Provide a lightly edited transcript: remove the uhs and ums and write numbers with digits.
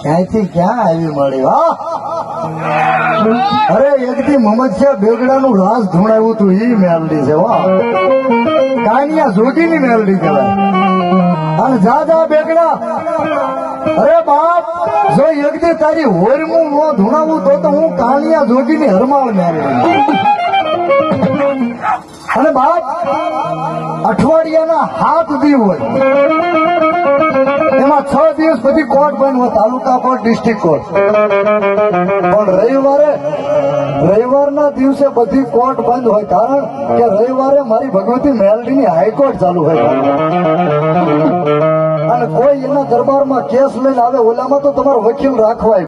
ક્યાંથી ક્યાં આવી મળી અરે એકથી મોહમ્મદ શાહ બેગડાનું લાશ ધૂણાવ્યું તું ઈ મેલડી છે કાનિયા જોગીની મેલડી કહેવાય અને જા બેગડા અરે બાપ જો એકથી તારી હોરમું નો ધૂણાવું તો હું કાનિયા જોગીની હરમાળ મેલડી અને બાપ અઠવાડિયાના 7 દી હોય એમાં 6 દિવસ પછી કોર્ટ બંધ હોય તાલુકા કોર્ટ ડિસ્ટ્રિક્ટ કોર્ટ પણ રવિવારના દિવસે બધી કોર્ટ બંધ હોય કારણ કે રવિવારે મારી ભગવતી મેલડીની હાઈકોર્ટ ચાલુ હોય અને કોઈ એના દરબારમાં કેસ લઈને આવે ઓલામાં તો તમારો વકીલ રાખવાય